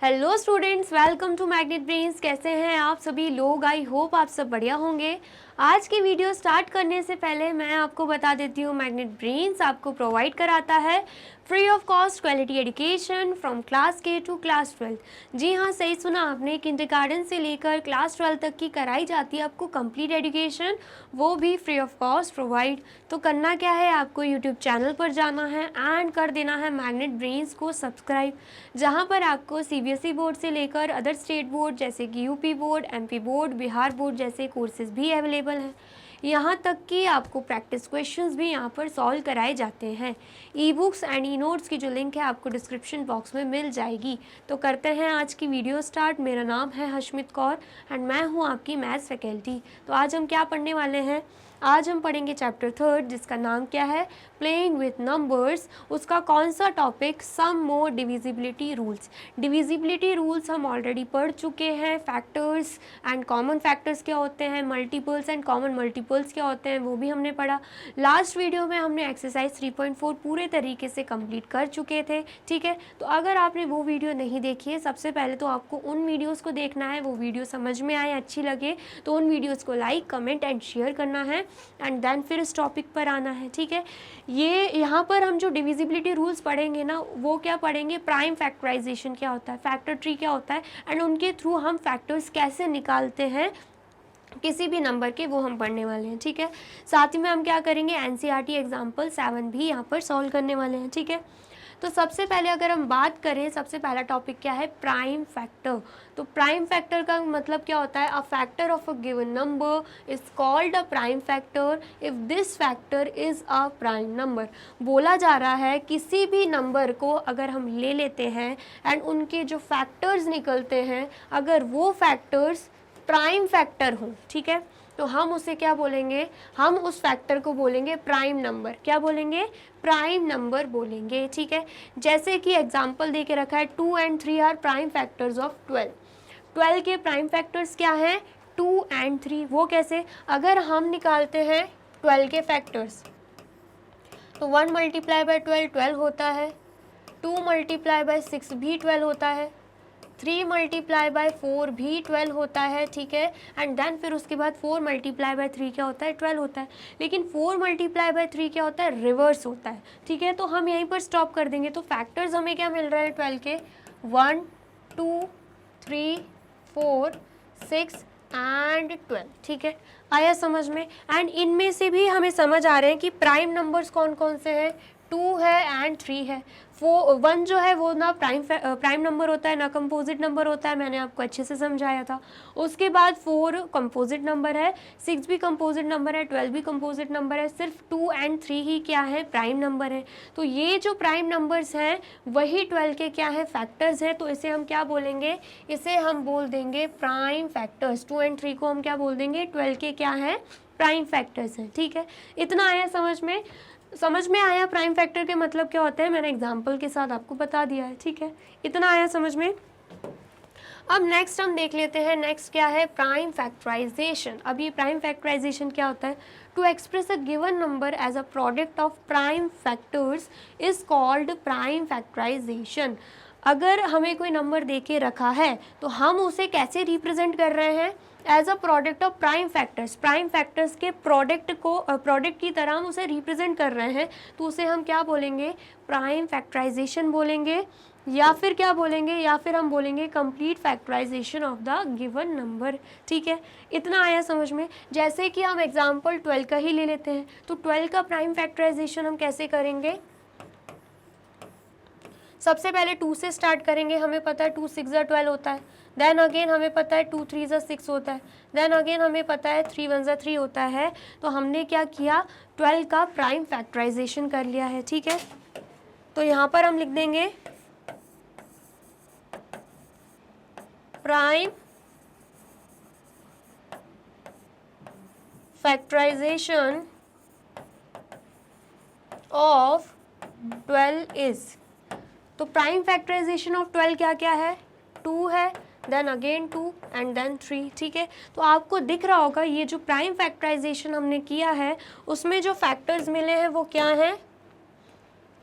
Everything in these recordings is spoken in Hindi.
Hello students, welcome to Magnet Brains. कैसे हैं आप सभी लोग? आई होप आप सब बढ़िया होंगे। आज की वीडियो स्टार्ट करने से पहले मैं आपको बता देती हूँ, मैग्नेट ब्रेन्स आपको प्रोवाइड कराता है free of cost quality education from class के टू क्लास 12। जी हाँ, सही सुना आपने, किंडरगार्टन से लेकर क्लास 12 तक की कराई जाती है आपको कंप्लीट एजुकेशन, वो भी फ्री ऑफ कॉस्ट प्रोवाइड। तो करना क्या है, आपको यूट्यूब चैनल पर जाना है एंड कर देना है मैग्नेट ब्रेन्स को सब्सक्राइब, जहाँ पर आपको सीबीएसई बोर्ड से लेकर अदर स्टेट बोर्ड जैसे कि UP board, MP board, Bihar board जैसे कोर्सेज भी अवेलेबल हैं। यहाँ तक कि आपको प्रैक्टिस क्वेश्चंस भी यहाँ पर सॉल्व कराए जाते हैं। E books and e notes की जो लिंक है आपको डिस्क्रिप्शन बॉक्स में मिल जाएगी। तो करते हैं आज की वीडियो स्टार्ट। मेरा नाम है हशमित कौर एंड मैं हूँ आपकी मैथ्स फैकल्टी। तो आज हम क्या पढ़ने वाले हैं? आज हम पढ़ेंगे चैप्टर 3 जिसका नाम क्या है, प्लेइंग विथ नंबर्स। उसका कौन सा टॉपिक, सम मोर डिविजिबिलिटी रूल्स। डिविजिबिलिटी रूल्स हम ऑलरेडी पढ़ चुके हैं। फैक्टर्स एंड कॉमन फैक्टर्स क्या होते हैं, मल्टीपल्स एंड कॉमन मल्टीपल्स क्या होते हैं, वो भी हमने पढ़ा। लास्ट वीडियो में हमने एक्सरसाइज 3.4 पूरे तरीके से कंप्लीट कर चुके थे। ठीक है, तो अगर आपने वो वीडियो नहीं देखी है, सबसे पहले तो आपको उन वीडियोज़ को देखना है। वो वीडियो समझ में आए, अच्छी लगे तो उन वीडियोज़ को लाइक, कमेंट एंड शेयर करना है एंड देन फिर इस टॉपिक पर आना है। ठीक है, ये यहाँ पर हम जो डिविजिबिलिटी रूल्स पढ़ेंगे ना, वो क्या पढ़ेंगे, प्राइम फैक्टराइजेशन क्या होता है, फैक्टर ट्री क्या होता है एंड उनके थ्रू हम फैक्टर्स कैसे निकालते हैं किसी भी नंबर के, वो हम पढ़ने वाले हैं। ठीक है, साथ ही में हम क्या करेंगे, एनसीईआरटी एग्जाम्पल 7 भी यहाँ पर सॉल्व करने वाले हैं। ठीक है, तो सबसे पहले अगर हम बात करें, सबसे पहला टॉपिक क्या है, प्राइम फैक्टर। तो प्राइम फैक्टर का मतलब क्या होता है, a factor of a given number is called a prime factor if this factor is a prime number. बोला जा रहा है किसी भी नंबर को अगर हम ले लेते हैं एंड उनके जो फैक्टर्स निकलते हैं, अगर वो फैक्टर्स प्राइम फैक्टर हों, ठीक है, तो हम उसे क्या बोलेंगे, हम उस फैक्टर को बोलेंगे प्राइम नंबर। क्या बोलेंगे, प्राइम नंबर बोलेंगे। ठीक है, जैसे कि एग्जांपल दे के रखा है 2 and 3 are prime factors of 12। 12 के प्राइम फैक्टर्स क्या हैं, 2 and 3। वो कैसे, अगर हम निकालते हैं 12 के फैक्टर्स तो 1 मल्टीप्लाई बाय 12 होता है, 2 मल्टीप्लाई बाय 6 भी 12 होता है, 3 मल्टीप्लाई बाय 4 भी 12 होता है। ठीक है, एंड देन फिर उसके बाद 4 मल्टीप्लाई बाय 3 क्या होता है, 12 होता है। लेकिन 4 मल्टीप्लाई बाय 3 क्या होता है, रिवर्स होता है। ठीक है, तो हम यहीं पर स्टॉप कर देंगे। तो फैक्टर्स हमें क्या मिल रहा है 12 के, 1 2 3 4 6 एंड 12। ठीक है, आया समझ में? एंड इनमें से भी हमें समझ आ रहे हैं कि प्राइम नंबर्स कौन कौन से हैं, 2 है एंड 3 है। 1 जो है वो ना प्राइम नंबर होता है, ना कंपोजिट नंबर होता है, मैंने आपको अच्छे से समझाया था। उसके बाद 4 कंपोजिट नंबर है, 6 भी कंपोजिट नंबर है, 12 भी कंपोजिट नंबर है, सिर्फ 2 एंड 3 ही क्या है, प्राइम नंबर है। तो ये जो प्राइम नंबर्स हैं वही 12 के क्या है, फैक्टर्स हैं। तो इसे हम क्या बोलेंगे, इसे हम बोल देंगे प्राइम फैक्टर्स। 2 एंड 3 को हम क्या बोल देंगे, 12 के क्या है, प्राइम फैक्टर्स हैं। ठीक है, इतना आया समझ में? समझ में आया प्राइम फैक्टर के मतलब क्या होते हैं, मैंने एग्जांपल के साथ आपको बता दिया है। ठीक है, इतना आया समझ में? अब नेक्स्ट हम देख लेते हैं, नेक्स्ट क्या है, प्राइम फैक्टराइजेशन। अब ये प्राइम फैक्टराइजेशन क्या होता है, to express a given number as a product of prime factors is called prime factorisation. अगर हमें कोई नंबर दे के रखा है तो हम उसे कैसे रिप्रेजेंट कर रहे हैं, as a product of prime factors. Prime factors के प्रोडक्ट को प्रोडक्ट की तरह हम उसे रिप्रेजेंट कर रहे हैं, तो उसे हम क्या बोलेंगे, प्राइम फैक्टराइजेशन बोलेंगे, या फिर क्या बोलेंगे, या फिर हम बोलेंगे complete factorisation of the given number. ठीक है, इतना आया समझ में? जैसे कि हम एग्जाम्पल 12 का ही ले लेते हैं, तो 12 का प्राइम फैक्टराइजेशन हम कैसे करेंगे, सबसे पहले 2 से स्टार्ट करेंगे। हमें पता है 2 6 12 होता है, देन अगेन हमें पता है 2 3 6 होता है, देन अगेन हमें पता है 3 1 3 होता है। तो हमने क्या किया, 12 का प्राइम फैक्टराइजेशन कर लिया है। ठीक है, तो यहाँ पर हम लिख देंगे प्राइम फैक्टराइजेशन ऑफ 12 इज, तो प्राइम फैक्टराइजेशन ऑफ 12 क्या क्या है, 2 है, देन अगेन 2 एंड देन 3। ठीक है, तो आपको दिख रहा होगा ये जो प्राइम फैक्टराइजेशन हमने किया है उसमें जो फैक्टर्स मिले हैं वो क्या हैं,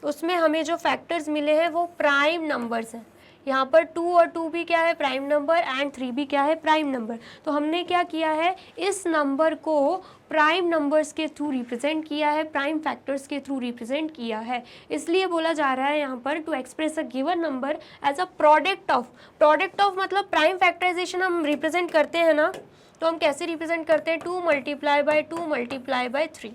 उसमें हमें जो फैक्टर्स मिले हैं वो प्राइम नंबर्स हैं। यहाँ पर 2 और 2 भी क्या है, प्राइम नंबर, एंड 3 भी क्या है, प्राइम नंबर। तो हमने क्या किया है, इस नंबर को प्राइम नंबर्स के थ्रू रिप्रेजेंट किया है, प्राइम फैक्टर्स के थ्रू रिप्रेजेंट किया है। इसलिए बोला जा रहा है यहाँ पर to express a given number as a product of मतलब प्राइम फैक्टराइजेशन हम रिप्रेजेंट करते हैं ना, तो हम कैसे रिप्रेजेंट करते हैं, 2 मल्टीप्लाई बाय 2 मल्टीप्लाई बाय 3।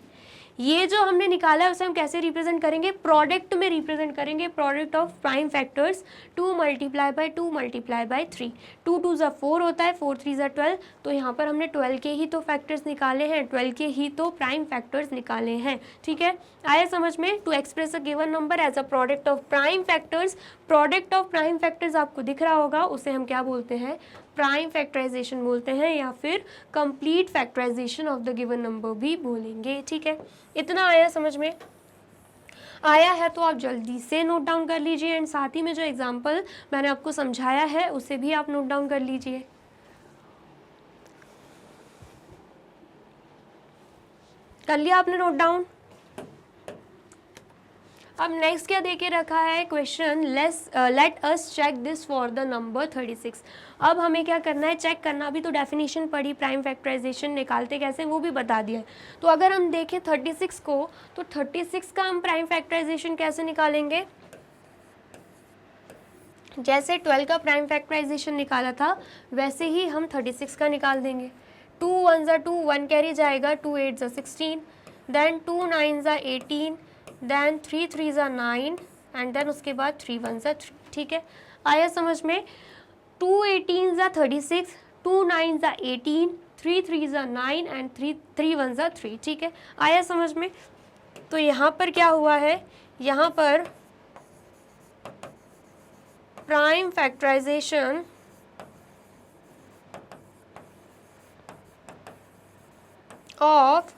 ये जो हमने निकाला है उसे हम कैसे रिप्रेजेंट करेंगे, प्रोडक्ट में रिप्रेजेंट करेंगे, product of prime factors 2 multiply by 2 multiply by 3। 2 2 ज़ा 4 होता है, 4 3 ज़ा 12। तो यहाँ पर हमने 12 के ही तो फैक्टर्स निकाले हैं, 12 के ही तो प्राइम फैक्टर्स निकाले हैं। ठीक है, आया समझ में। To express a given number as a product of prime factors, product of prime factors आपको दिख रहा होगा, उसे हम क्या बोलते हैं, प्राइम फैक्टराइजेशन बोलते हैं, या फिर complete factorisation of the given number भी बोलेंगे। ठीक है, इतना आया समझ में। आया है तो आप जल्दी से नोट डाउन कर लीजिए, एंड साथ ही में जो एग्जांपल मैंने आपको समझाया है उसे भी आप नोट डाउन कर लीजिए। कर लिया आपने नोट डाउन। अब नेक्स्ट क्या देके रखा है question, let us check this for the number 36। अब हमें क्या करना है, चेक करना। अभी तो डेफिनेशन पढ़ी, प्राइम फैक्टराइजेशन निकालते कैसे वो भी बता दिया है। तो अगर हम देखें 36 को, तो 36 का हम प्राइम फैक्टराइजेशन कैसे निकालेंगे, जैसे 12 का प्राइम फैक्टराइजेशन निकाला था वैसे ही हम 36 का निकाल देंगे। 2 1 ज़ा 2, 1 कैरी जाएगा, 2 8 ज़ा 16, देन 2 9 ज़ा 18, देन 3 3 ज़ा 9, एंड देन उसके बाद 3 1 ज़ा 3। ठीक है, आया समझ में। 2 18 ज़ा 36, 2 9 ज़ा 18, 3 3 ज़ा 9, एंड 3 1 ज़ा 3। ठीक है, आया समझ में। तो यहाँ पर क्या हुआ है, यहाँ पर प्राइम फैक्टराइजेशन ऑफ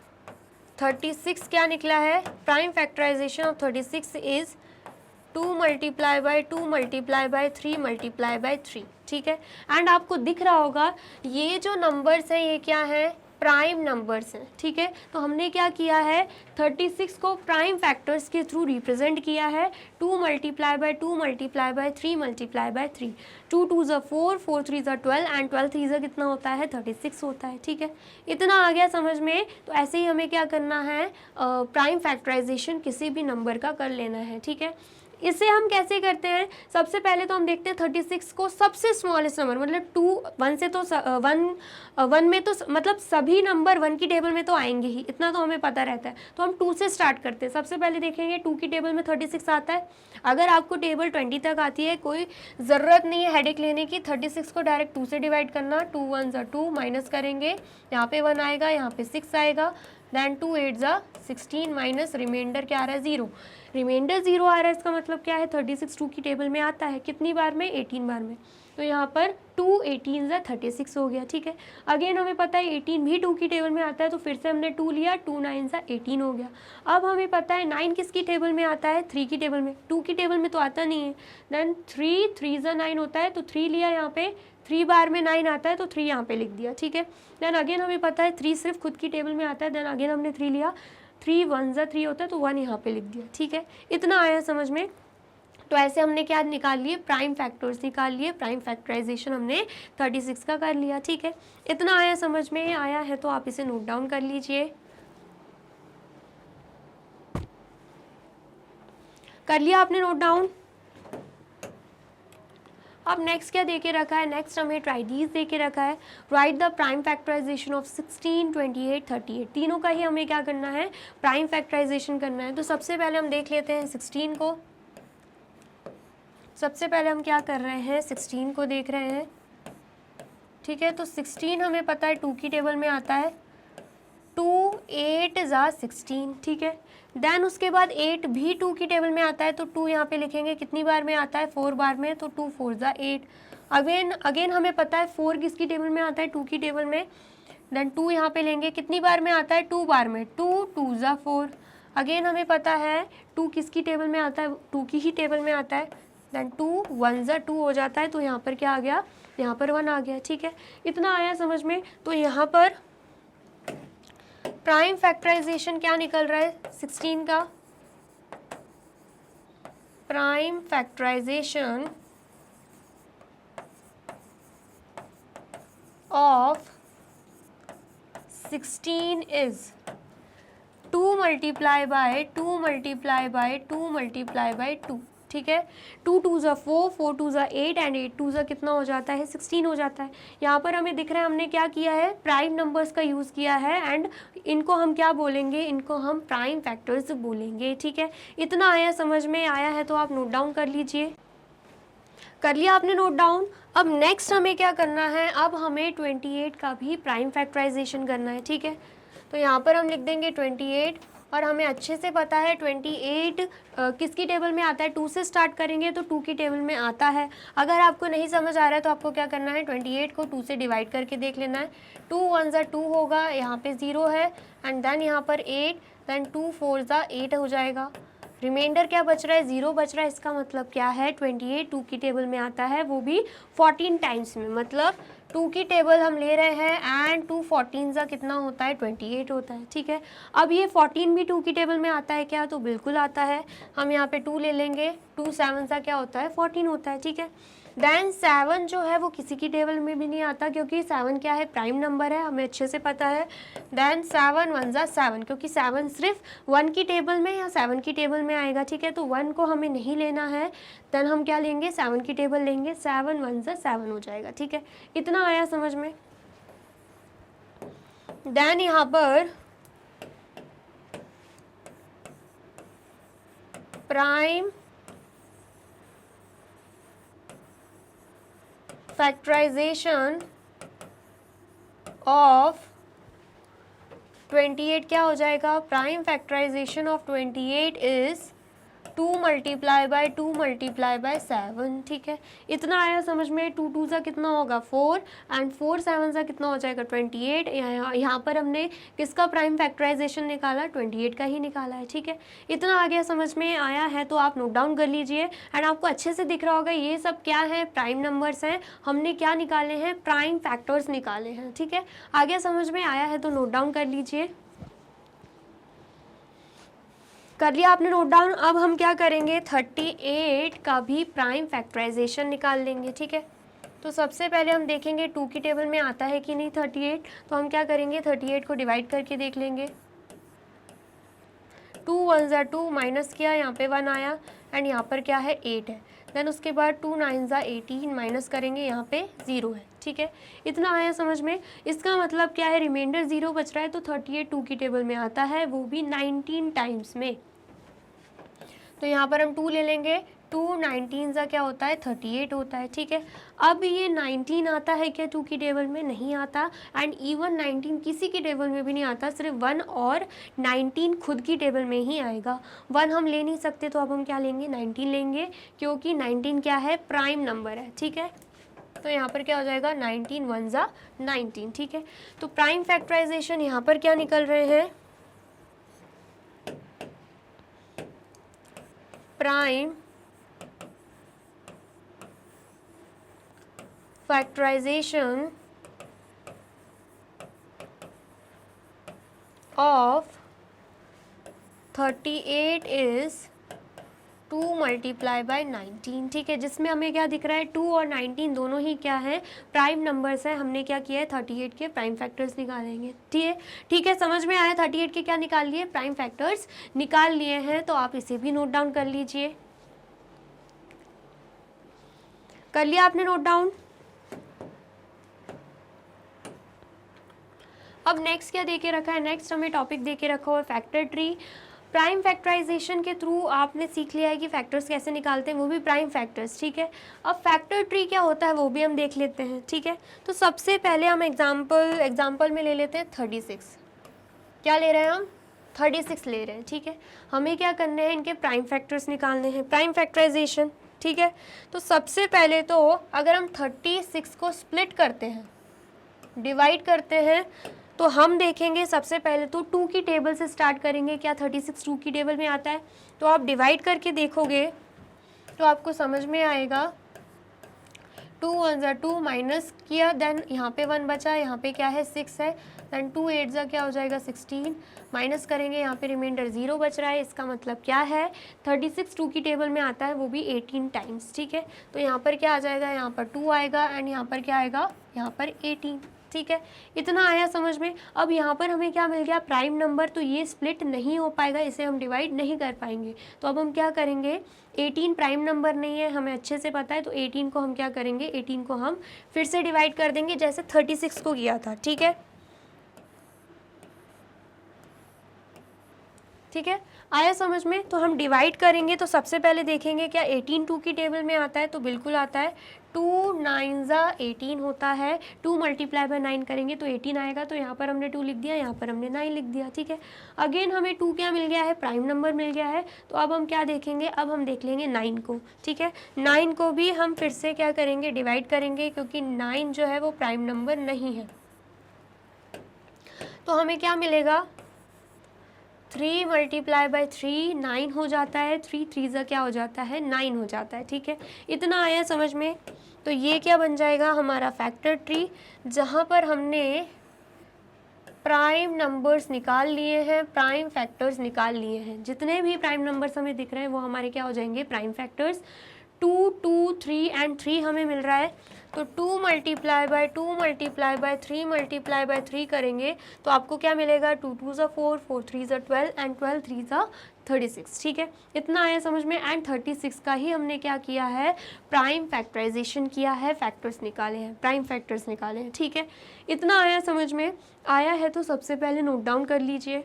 36 क्या निकला है, prime factorisation of 36 is 2 multiply by 2 multiply by 3 multiply by 3। ठीक है, एंड आपको दिख रहा होगा ये जो नंबर्स हैं ये क्या है, प्राइम नंबर्स हैं। ठीक है, तो हमने क्या किया है, 36 को प्राइम फैक्टर्स के थ्रू रिप्रेजेंट किया है, 2 multiply by 2 multiply by 3 multiply by 3। 2 2 ज़ा 4, 4 3 ज़ा 12, एंड 12 3 ज़ा कितना होता है, 36 होता है। ठीक है, इतना आ गया समझ में। तो ऐसे ही हमें क्या करना है, प्राइम फैक्टराइजेशन किसी भी नंबर का कर लेना है। ठीक है, इसे हम कैसे करते हैं, सबसे पहले तो हम देखते हैं 36 को सबसे स्मॉलेस्ट नंबर, मतलब 2 1 से तो 1 में तो मतलब सभी नंबर 1 की टेबल में तो आएंगे ही, इतना तो हमें पता रहता है। तो हम 2 से स्टार्ट करते हैं। सबसे पहले देखेंगे 2 की टेबल में 36 आता है। अगर आपको टेबल 20 तक आती है, कोई ज़रूरत नहीं है हेडेक लेने की, 36 को डायरेक्ट 2 से डिवाइड करना। 2 1 ज़ा 2 माइनस करेंगे, यहाँ पे 1 आएगा, यहाँ पे 6 आएगा, देन 2 8 ज़ा 16 माइनस रिमाइंडर क्या आ रहा है, 0। रिमाइंडर 0 आ रहा है, इसका मतलब क्या है, 36 2 की टेबल में आता है, कितनी बार में, 18 बार में। तो यहाँ पर 2 18 ज़ा 36 हो गया। ठीक है, अगेन हमें पता है 18 भी 2 की टेबल में आता है, तो फिर से हमने 2 लिया, 2 9 ज़ा 18 हो गया। अब हमें पता है 9 किसकी टेबल में आता है, 3 की टेबल में, 2 की टेबल में तो आता नहीं है। देन 3 3 ज़ा 9 होता है, तो 3 लिया, यहाँ पे 3 बार में 9 आता है, तो 3 यहाँ पे लिख दिया। ठीक है, देन अगेन हमें पता है 3 सिर्फ खुद की टेबल में आता है, देन अगेन हमने 3 लिया, 3 1 ज़ा 3 होता है, तो 1 यहाँ पे लिख दिया। ठीक है, इतना आया समझ में। तो ऐसे हमने क्या निकाल लिए, प्राइम फैक्टर्स निकाल लिए, प्राइम फैक्टराइजेशन हमने 36 का कर लिया। ठीक है, इतना आया समझ में। आया है तो आप इसे नोट डाउन कर लीजिए। कर लिया आपने नोट डाउन। अब नेक्स्ट क्या देके रखा है, नेक्स्ट हमें ट्राइडीज देके रखा है। Write the prime factorisation of 16 28 38। तीनों का ही हमें क्या करना है, प्राइम फैक्टराइजेशन करना है। तो सबसे पहले हम देख लेते हैं 16 को। सबसे पहले हम क्या कर रहे हैं, 16 को देख रहे हैं। ठीक है, तो 16 हमें पता है 2 की टेबल में आता है, 2 8 ज़ा 16। ठीक है, देन उसके बाद 8 भी 2 की टेबल में आता है, तो 2 यहाँ पे लिखेंगे, कितनी बार में आता है, 4 बार में, तो 2 4 ज़ा 8। अगेन हमें पता है 4 किसकी टेबल में आता है, 2 की टेबल में, देन 2 यहाँ पे लेंगे, कितनी बार में आता है, 2 बार में, 2 2 ज़ा 4। अगेन हमें पता है 2 किसकी टेबल में आता है, 2 की ही टेबल में आता है, देन 2 1 ज़ा 2 हो जाता है, तो यहाँ पर क्या आ गया, यहाँ पर 1 आ गया। ठीक है, इतना आया समझ में। तो यहाँ पर प्राइम फैक्टराइजेशन क्या निकल रहा है, 16 का prime factorisation of 16 is 2 multiply by 2 multiply by 2 multiply by 2, ठीक है। 2 2 ज़ा 4, 4 2 ज़ा 8 एंड 8 2 ज़ा कितना हो जाता है 16 हो जाता है। यहाँ पर हमें दिख रहा है हमने क्या किया है, प्राइम नंबर्स का यूज़ किया है एंड इनको हम क्या बोलेंगे, इनको हम प्राइम फैक्टर्स बोलेंगे, ठीक है। इतना आया, समझ में आया है तो आप नोट डाउन कर लीजिए। कर लिया आपने नोट डाउन। अब नेक्स्ट हमें क्या करना है, अब हमें 28 का भी प्राइम फैक्टराइजेशन करना है, ठीक है। तो यहाँ पर हम लिख देंगे 28 और हमें अच्छे से पता है 28 किसकी टेबल में आता है, 2 से स्टार्ट करेंगे तो 2 की टेबल में आता है। अगर आपको नहीं समझ आ रहा है तो आपको क्या करना है, 28 को 2 से डिवाइड करके देख लेना है। 2 1 ज़ा 2 होगा, यहाँ पे 0 है एंड देन यहाँ पर 8, देन 2 4 ज़ा 8 हो जाएगा। रिमाइंडर क्या बच रहा है, 0 बच रहा है। इसका मतलब क्या है, 28 2 की टेबल में आता है, वो भी 14 टाइम्स में। मतलब 2 की टेबल हम ले रहे हैं एंड 2 14 ज़ा कितना होता है 28 होता है, ठीक है। अब ये 14 भी 2 की टेबल में आता है क्या, तो बिल्कुल आता है। हम यहाँ पे 2 ले लेंगे, 2 7 ज़ा क्या होता है 14 होता है, ठीक है। देन 7 जो है वो किसी की टेबल में भी नहीं आता, क्योंकि 7 क्या है, प्राइम नंबर है, हमें अच्छे से पता है। देन 7 1 ज़ा 7, क्योंकि 7 सिर्फ 1 की टेबल में या 7 की टेबल में आएगा, ठीक है। तो 1 को हमें नहीं लेना है, देन हम क्या लेंगे, 7 की टेबल लेंगे, 7 1 ज़ा 7 हो जाएगा, ठीक है। इतना आया समझ में। देन यहाँ पर प्राइम फैक्टराइजेशन ऑफ 28 क्या हो जाएगा, prime factorisation of 28 is 2 multiply by 2 multiply by 7, ठीक है। इतना आया समझ में। 2 2 सा कितना होगा 4 एंड 4 7 सा कितना हो जाएगा 28। यहाँ पर हमने किसका प्राइम फैक्टराइजेशन निकाला, 28 का ही निकाला है, ठीक है। इतना आ गया, समझ में आया है तो आप नोट डाउन कर लीजिए एंड आपको अच्छे से दिख रहा होगा ये सब क्या है, प्राइम नंबर्स हैं। हमने क्या निकाले हैं, प्राइम फैक्टर्स निकाले हैं, ठीक है। आगे समझ में आया है तो नोट डाउन कर लीजिए। कर लिया आपने नोट डाउन। अब हम क्या करेंगे, 38 का भी प्राइम फैक्टराइजेशन निकाल लेंगे, ठीक है। तो सबसे पहले हम देखेंगे 2 की टेबल में आता है कि नहीं 38। तो हम क्या करेंगे, 38 को डिवाइड करके देख लेंगे। 2 1 ज़ा 2 माइनस किया, यहाँ पे 1 आया एंड यहाँ पर क्या है 8 है। देन उसके बाद 2 9 ज़ा 18 माइनस करेंगे, यहाँ पे 0 है, ठीक है। इतना आया समझ में। इसका मतलब क्या है, रिमाइंडर 0 बच रहा है तो 38 2 की टेबल में आता है, वो भी 19 टाइम्स में। तो यहाँ पर हम 2 ले लेंगे, 2 19 ज़ा क्या होता है 38 होता है, ठीक है। अब ये 19 आता है क्या 2 की टेबल में, नहीं आता एंड इवन 19 किसी की टेबल में भी नहीं आता, सिर्फ 1 और 19 खुद की टेबल में ही आएगा। 1 हम ले नहीं सकते तो अब हम क्या लेंगे, 19 लेंगे, क्योंकि 19 क्या है, प्राइम नंबर है, ठीक है। तो यहाँ पर क्या हो जाएगा 19 1 ज़ा 19, ठीक है। तो प्राइम फैक्टराइजेशन यहाँ पर क्या निकल रहे हैं, prime factorisation of 38 is 2 multiply by 19, ठीक है। जिसमें हमें क्या दिख रहा है, 2 और 19 दोनों ही क्या है, प्राइम नंबर्स है। हमने क्या किया है, 38 के प्राइम फैक्टर्स निकालेंगे, ठीक है। ठीक है, समझ में आया। 38 के क्या निकाल लिए, प्राइम फैक्टर्स निकाल लिए हैं। तो आप इसे भी नोट डाउन कर लीजिए। कर लिया आपने नोट डाउन। अब नेक्स्ट क्या देके रखा है, नेक्स्ट हमें टॉपिक देके रखा हुआ है फैक्टर ट्री। प्राइम फैक्टराइजेशन के थ्रू आपने सीख लिया है कि फैक्टर्स कैसे निकालते हैं, वो भी प्राइम फैक्टर्स, ठीक है। अब फैक्टर ट्री क्या होता है वो भी हम देख लेते हैं, ठीक है। तो सबसे पहले हम एग्जाम्पल में ले लेते हैं 36। क्या ले रहे हैं हम, 36 ले रहे हैं, ठीक है। हमें क्या करने हैं, इनके प्राइम फैक्टर्स निकालने हैं, प्राइम फैक्टराइजेशन, ठीक है। तो सबसे पहले तो अगर हम 36 को स्प्लिट करते हैं, डिवाइड करते हैं, तो हम देखेंगे सबसे पहले तो 2 की टेबल से स्टार्ट करेंगे। क्या 36 2 की टेबल में आता है, तो आप डिवाइड करके देखोगे तो आपको समझ में आएगा। 2 1 ज़ा 2 माइनस किया, देन यहाँ पे 1 बचा, यहाँ पे क्या है 6 है, देन 2 8 ज़ा क्या हो जाएगा 16, माइनस करेंगे, यहाँ पे रिमाइंडर 0 बच रहा है। इसका मतलब क्या है, 36 2 की टेबल में आता है, वो भी 18 टाइम्स, ठीक है। तो यहाँ पर क्या आ जाएगा, यहाँ पर 2 आएगा एंड यहाँ पर क्या आएगा, यहाँ पर 18, ठीक है, इतना आया समझ में। अब यहाँ पर हमें क्या मिल गया, प्राइम नंबर, तो ये स्प्लिट नहीं हो पाएगा, इसे हम डिवाइड नहीं कर पाएंगे। तो अब हम क्या करेंगे, 18 प्राइम नंबर नहीं है, हमें अच्छे से पता है, तो 18 को हम क्या करेंगे, 18 को हम फिर से डिवाइड कर देंगे जैसे 36 को किया था। ठीक है, ठीक है, आया समझ में। तो हम डिवाइड करेंगे, तो सबसे पहले देखेंगे क्या 18 2 की टेबल में आता है, तो बिल्कुल आता है। 2 9 18 होता है, 2 मल्टीप्लाई बाय 9 करेंगे तो 18 आएगा, तो यहाँ पर हमने 2 लिख दिया, यहाँ पर हमने 9 लिख दिया। ठीक है, अगेन हमें 2 क्या मिल गया है, प्राइम नंबर मिल गया है। तो अब हम क्या देखेंगे, अब हम देख लेंगे 9 को। ठीक है, 9 को भी हम फिर से क्या करेंगे, डिवाइड करेंगे, क्योंकि 9 जो है वो प्राइम नंबर नहीं है। तो हमें क्या मिलेगा, 3 मल्टीप्लाई बाय 3 9 हो जाता है, 3 3 क्या हो जाता है, 9 हो जाता है। ठीक है, इतना आया समझ में। तो ये क्या बन जाएगा, हमारा फैक्टर ट्री, जहाँ पर हमने प्राइम नंबर्स निकाल लिए हैं, प्राइम फैक्टर्स निकाल लिए हैं। जितने भी प्राइम नंबर्स हमें दिख रहे हैं वो हमारे क्या हो जाएंगे, प्राइम फैक्टर्स। 2 2 3 एंड 3 हमें मिल रहा है, तो 2 multiply by 2 multiply by 3 multiply by 3 करेंगे तो आपको क्या मिलेगा, 2 2 4 4 3 12 एंड 12 3 36। ठीक है, इतना आया समझ में। एंड 36 का ही हमने क्या किया है, प्राइम फैक्टराइजेशन किया है, फैक्टर्स निकाले हैं, प्राइम फैक्टर्स निकाले हैं। ठीक है, इतना आया समझ में। आया है तो सबसे पहले नोट डाउन कर लीजिए।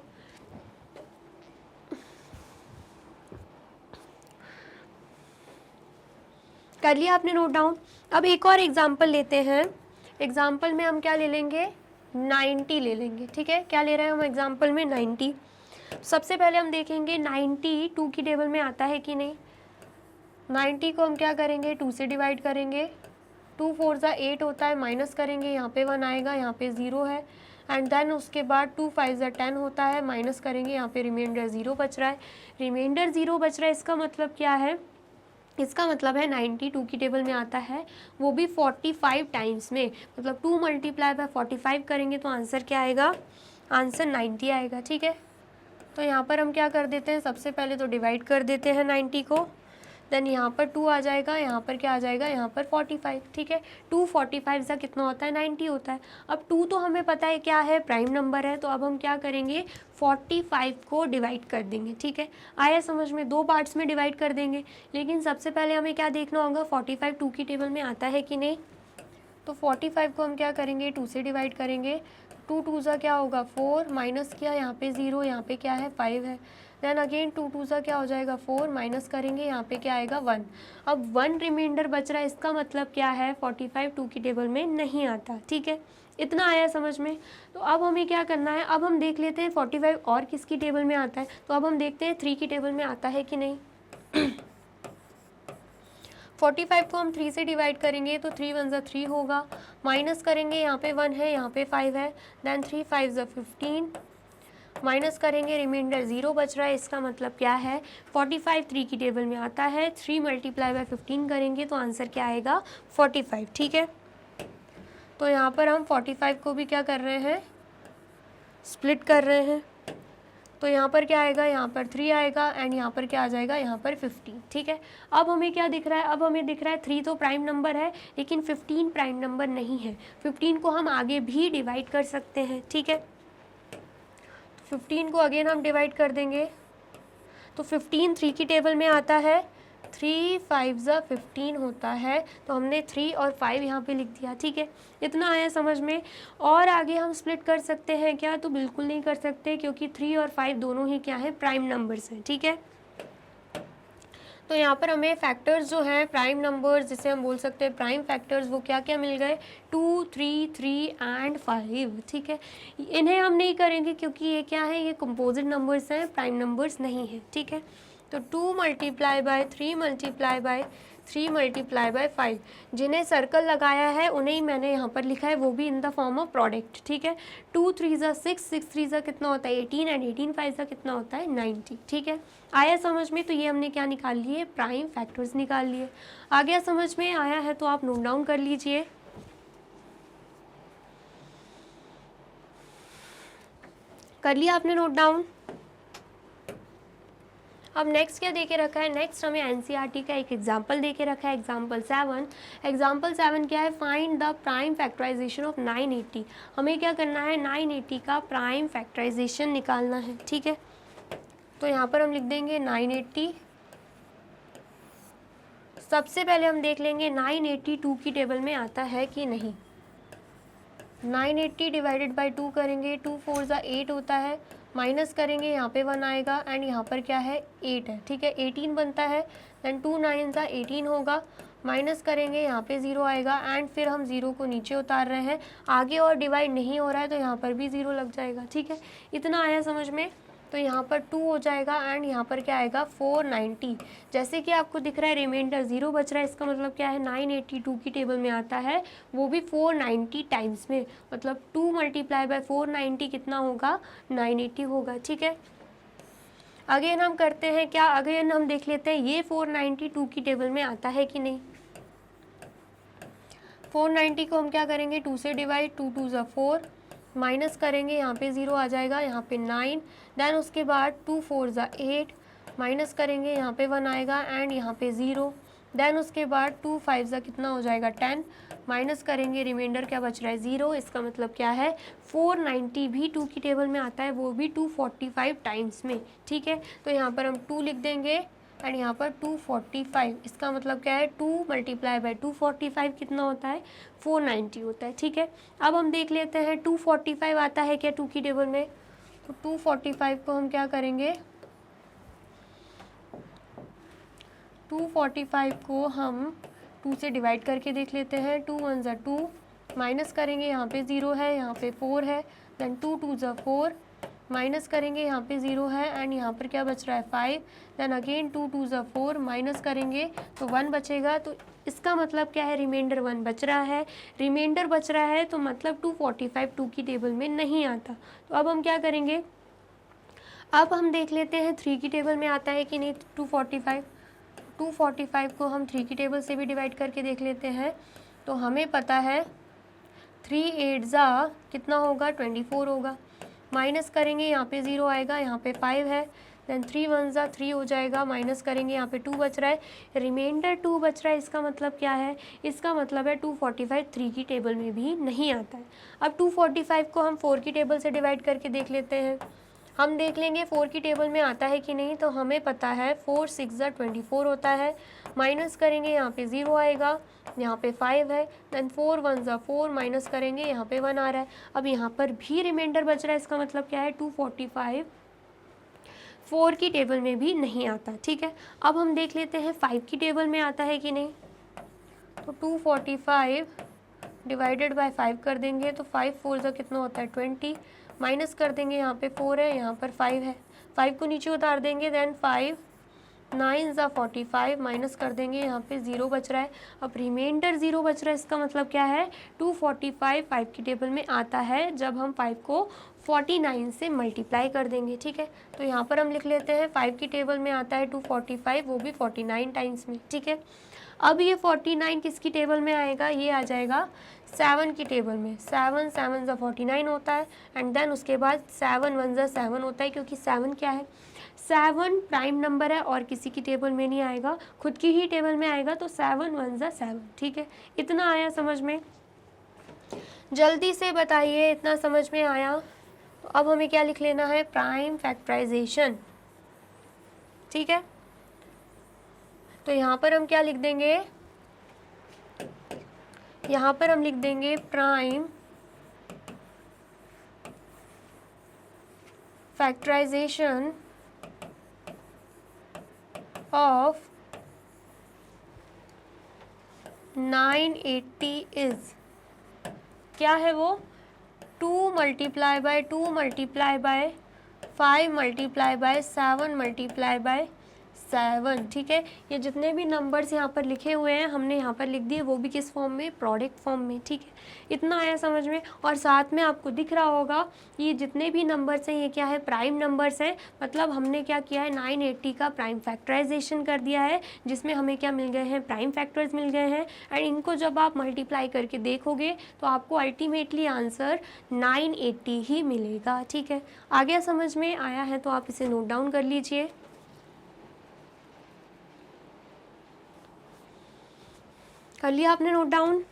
कर लिया आपने नोट डाउन। अब एक और एग्जाम्पल लेते हैं। एग्जाम्पल में हम क्या ले लेंगे, 90 ले लेंगे। ठीक है, क्या ले रहे हैं हम एग्जाम्पल में, 90। सबसे पहले हम देखेंगे 90 2 की टेबल में आता है कि नहीं। 90 को हम क्या करेंगे, 2 से डिवाइड करेंगे। 2 4 8 होता है, माइनस करेंगे, यहाँ पे 1 आएगा, यहाँ पे 0 है। एंड देन उसके बाद 2 5 10 होता है, माइनस करेंगे, यहाँ पे रिमाइंडर 0 बच रहा है। रिमाइंडर 0 बच रहा है, इसका मतलब क्या है, इसका मतलब है 92 की टेबल में आता है, वो भी 45 टाइम्स में, मतलब 2 मल्टीप्लाई बाय 45 करेंगे तो आंसर क्या आएगा, आंसर 90 आएगा। ठीक है, तो यहाँ पर हम क्या कर देते हैं, सबसे पहले तो डिवाइड कर देते हैं 90 को, देन यहाँ पर 2 आ जाएगा, यहाँ पर क्या आ जाएगा, यहाँ पर 45। ठीक है, 2 45 सा कितना होता है, 90 होता है। अब 2 तो हमें पता है क्या है, प्राइम नंबर है, तो अब हम क्या करेंगे, 45 को डिवाइड कर देंगे। ठीक है, आया समझ में, 2 पार्ट्स में डिवाइड कर देंगे। लेकिन सबसे पहले हमें क्या देखना होगा, 45 2 की टेबल में आता है कि नहीं। तो 45 को हम क्या करेंगे, 2 से डिवाइड करेंगे। 2 2 सा क्या होगा, 4, माइनस किया, यहाँ पे 0, यहाँ पे क्या है, 5 है। देन अगेन 2 2 सा क्या हो जाएगा, 4, माइनस करेंगे, यहाँ पे क्या आएगा, 1। अब 1 रिमाइंडर बच रहा है, इसका मतलब क्या है, 45 2 की टेबल में नहीं आता। ठीक है, इतना आया समझ में। तो अब हमें क्या करना है, अब हम देख लेते हैं 45 और किसकी टेबल में आता है। तो अब हम देखते हैं 3 की टेबल में आता है कि नहीं। 45 को हम 3 से डिवाइड करेंगे तो 3 1 ज़ा 3 होगा, माइनस करेंगे, यहाँ पे 1 है, यहाँ पे 5 है। देन 3 5 ज़ा 15, माइनस करेंगे, रिमाइंडर 0 बच रहा है, इसका मतलब क्या है, 45 3 की टेबल में आता है। 3 मल्टीप्लाई बाय 15 करेंगे तो आंसर क्या आएगा, 45। ठीक है, तो यहाँ पर हम 45 को भी क्या कर रहे हैं, स्प्लिट कर रहे हैं। तो यहाँ पर क्या आएगा, यहाँ पर 3 आएगा, एंड यहाँ पर क्या आ जाएगा, यहाँ पर 15। ठीक है, अब हमें क्या दिख रहा है, अब हमें दिख रहा है 3 तो प्राइम नंबर है, लेकिन 15 प्राइम नंबर नहीं है। 15 को हम आगे भी डिवाइड कर सकते हैं। ठीक है, तो 15 को अगेन हम डिवाइड कर देंगे, तो 15 3 की टेबल में आता है, 3 5 ज़ा 15 होता है, तो हमने 3 और 5 यहाँ पे लिख दिया। ठीक है, इतना आया समझ में। और आगे हम स्प्लिट कर सकते हैं क्या, तो बिल्कुल नहीं कर सकते, क्योंकि 3 और 5 दोनों ही क्या है, प्राइम नंबर्स हैं। ठीक है, तो यहाँ पर हमें फैक्टर्स जो हैं, प्राइम नंबर्स जिसे हम बोल सकते हैं प्राइम फैक्टर्स, वो क्या क्या मिल गए, 2 3 3 एंड 5। ठीक है, इन्हें हम नहीं करेंगे क्योंकि ये क्या है, ये कंपोजिट नंबर्स हैं, प्राइम नंबर्स नहीं है। ठीक है, तो 2 multiply by 3 multiply by 3 multiply bye 5, जिन्हें सर्कल लगाया है उन्हें ही मैंने यहाँ पर लिखा है, वो भी in the form of product. ठीक है, 2 3 ज़ा 6, 6 3 ज़ा कितना होता है, 18, एंड 18 5 ज़ा कितना होता है, 90। ठीक है, आया समझ में। तो ये हमने क्या निकाल लिए, प्राइम फैक्टर्स निकाल लिए। आ गया समझ में, आया है तो आप नोट डाउन कर लीजिए। कर लिया आपने नोट डाउन। अब नेक्स्ट क्या दे के रखा है, नेक्स्ट हमें एनसीईआरटी का एक एग्जाम्पल दे के रखा है, एग्जाम्पल 7। एग्जाम्पल 7 क्या है, find the prime factorisation of 980। हमें क्या करना है, 980 का प्राइम फैक्टराइजेशन निकालना है, ठीक है। तो यहाँ पर हम लिख देंगे 980। सबसे पहले हम देख लेंगे 982 की टेबल में आता है कि नहीं। 980 डिवाइडेड बाई 2 करेंगे, 2 4 ज़ा 8 होता है, माइनस करेंगे यहाँ पे 1 आएगा एंड यहाँ पर क्या है 8 है, ठीक है, 18 बनता है। देन 2 9 ज़ा 18 होगा, माइनस करेंगे यहाँ पे 0 आएगा एंड फिर हम 0 को नीचे उतार रहे हैं, आगे और डिवाइड नहीं हो रहा है तो यहाँ पर भी 0 लग जाएगा, ठीक है। इतना आया समझ में। तो यहाँ पर 2 हो जाएगा एंड यहाँ पर क्या आएगा 490। जैसे कि आपको दिख रहा है रिमाइंडर 0 बच रहा है, इसका मतलब क्या है 982 की टेबल में आता है, वो भी 490 टाइम्स में, मतलब 2 मल्टीप्लाई बाय 490 कितना होगा, 980 होगा, ठीक है। अगेन हम करते हैं क्या, अगेन हम देख लेते हैं ये 492 की टेबल में आता है कि नहीं। 490 को हम क्या करेंगे, 2 से डिवाइड, 2 2 ज़ा 4, माइनस करेंगे यहाँ पे 0 आ जाएगा, यहाँ पे 9, देन उसके बाद 2 4 ज़ा 8, माइनस करेंगे यहाँ पे 1 आएगा एंड यहाँ पे 0, देन उसके बाद 2 5 ज़ा कितना हो जाएगा 10, माइनस करेंगे रिमाइंडर क्या बच रहा है 0। इसका मतलब क्या है 490 भी 2 की टेबल में आता है, वो भी 245 टाइम्स में, ठीक है। तो यहाँ पर हम 2 लिख देंगे एंड यहाँ पर 245, इसका मतलब क्या है 2 मल्टीप्लाई बाय 245 कितना होता है 490 होता है, ठीक है। अब हम देख लेते हैं 245 आता है क्या 2 की टेबल में। तो 245 को हम क्या करेंगे, 245 को हम 2 से डिवाइड करके देख लेते हैं। 2 1 ज़ा 2, माइनस करेंगे यहाँ पे 0 है, यहाँ पे 4 है, देन 2 2 ज़ा 4, माइनस करेंगे यहाँ पे 0 है एंड यहाँ पर क्या बच रहा है 5, देन अगेन 2 2 ज़ा 4, माइनस करेंगे तो 1 बचेगा। तो इसका मतलब क्या है रिमाइंडर 1 बच रहा है, रिमाइंडर बच रहा है तो मतलब 245 2 की टेबल में नहीं आता। तो अब हम क्या करेंगे, अब हम देख लेते हैं 3 की टेबल में आता है कि नहीं 245। 245 को हम 3 की टेबल से भी डिवाइड करके देख लेते हैं। तो हमें पता है 3 8 ज़ा कितना होगा 24 होगा, माइनस करेंगे यहाँ पे 0 आएगा, यहाँ पे 5 है, देन 3 1 ज़ा 3 हो जाएगा, माइनस करेंगे यहाँ पे 2 बच रहा है, रिमाइंडर 2 बच रहा है। इसका मतलब क्या है, इसका मतलब है 245 3 की टेबल में भी नहीं आता है। अब 245 को हम 4 की टेबल से डिवाइड करके देख लेते हैं। हम देख लेंगे 4 की टेबल में आता है कि नहीं। तो हमें पता है 4 6 ज़ा 24 होता है, माइनस करेंगे यहाँ पे 0 आएगा, यहाँ पे 5 है, देन 4 1 ज़ा 4, माइनस करेंगे यहाँ पे 1 आ रहा है। अब यहाँ पर भी रिमाइंडर बच रहा है, इसका मतलब क्या है 245 4 की टेबल में भी नहीं आता, ठीक है। अब हम देख लेते हैं 5 की टेबल में आता है कि नहीं। तो 245 डिवाइडेड बाय 5 कर देंगे तो 5 4 ज़ा कितना होता है 20, माइनस कर देंगे यहाँ पे 4 है, यहाँ पर 5 है, 5 को नीचे उतार देंगे, देन 5 9 ज़ा 45, माइनस कर देंगे यहाँ पे 0 बच रहा है। अब रिमाइंडर 0 बच रहा है, इसका मतलब क्या है 245 5 की टेबल में आता है जब हम 5 को 49 से मल्टीप्लाई कर देंगे, ठीक है। तो यहाँ पर हम लिख लेते हैं 5 की टेबल में आता है 245, वो भी 49 टाइम्स में, ठीक है। अब ये 49 किसकी टेबल में आएगा, ये आ जाएगा 7 की टेबल में। 7 7 ज़ा 49 होता है एंड देन उसके बाद 7 1 ज़ा 7 होता है, क्योंकि 7 क्या है 7 प्राइम नंबर है और किसी की टेबल में नहीं आएगा, खुद की ही टेबल में आएगा। तो 7 1 ज़ा 7, ठीक है। इतना आया समझ में, जल्दी से बताइए इतना समझ में आया। तो अब हमें क्या लिख लेना है, प्राइम फैक्टराइजेशन, ठीक है। तो यहाँ पर हम क्या लिख देंगे, यहाँ पर हम लिख देंगे प्राइम फैक्टराइजेशन ऑफ 980 इज, क्या है वो 2 multiply by 2 multiply bye 5 multiply by 7 multiply by 7, ठीक है। ये जितने भी नंबर्स यहाँ पर लिखे हुए हैं हमने यहाँ पर लिख दिए, वो भी किस फॉर्म में, प्रोडक्ट फॉर्म में, ठीक है। इतना आया समझ में। और साथ में आपको दिख रहा होगा ये जितने भी नंबर्स हैं ये क्या है, प्राइम नंबर्स हैं। मतलब हमने क्या किया है 980 का प्राइम फैक्टराइजेशन कर दिया है, जिसमें हमें क्या मिल गए हैं, प्राइम फैक्टर्स मिल गए हैं। एंड इनको जब आप मल्टीप्लाई करके देखोगे तो आपको अल्टीमेटली आंसर 980 ही मिलेगा, ठीक है। आ गया समझ में, आया है तो आप इसे नोट डाउन कर लीजिए। कर लिया आपने नोट डाउन?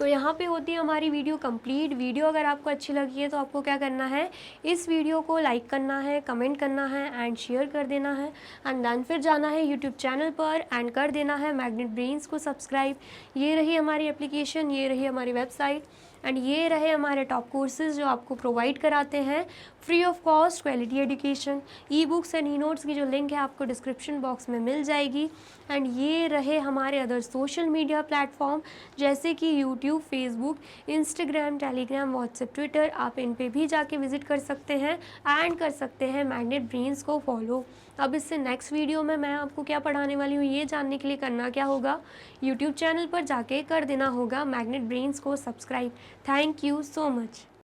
तो यहाँ पे होती है हमारी वीडियो कंप्लीट। वीडियो अगर आपको अच्छी लगी है तो आपको क्या करना है, इस वीडियो को लाइक करना है, कमेंट करना है एंड शेयर कर देना है एंड देन फिर जाना है यूट्यूब चैनल पर एंड कर देना है मैग्नेट ब्रेन्स को सब्सक्राइब। ये रही हमारी एप्लीकेशन, ये रही हमारी वेबसाइट एंड ये रहे हमारे टॉप कोर्सेज जो आपको प्रोवाइड कराते हैं free of cost quality education. E books and e notes की जो लिंक है आपको डिस्क्रिप्शन बॉक्स में मिल जाएगी। एंड ये रहे हमारे अदर सोशल मीडिया प्लेटफॉर्म जैसे कि YouTube, Facebook, Instagram, Telegram, WhatsApp, Twitter. आप इन पे भी जाके विजिट कर सकते हैं एंड कर सकते हैं मैग्नेट ब्रेन्स को फॉलो। अब इससे नेक्स्ट वीडियो में मैं आपको क्या पढ़ाने वाली हूँ ये जानने के लिए करना क्या होगा, यूट्यूब चैनल पर जाके कर देना होगा मैग्नेट ब्रेन्स को subscribe. Thank you so much.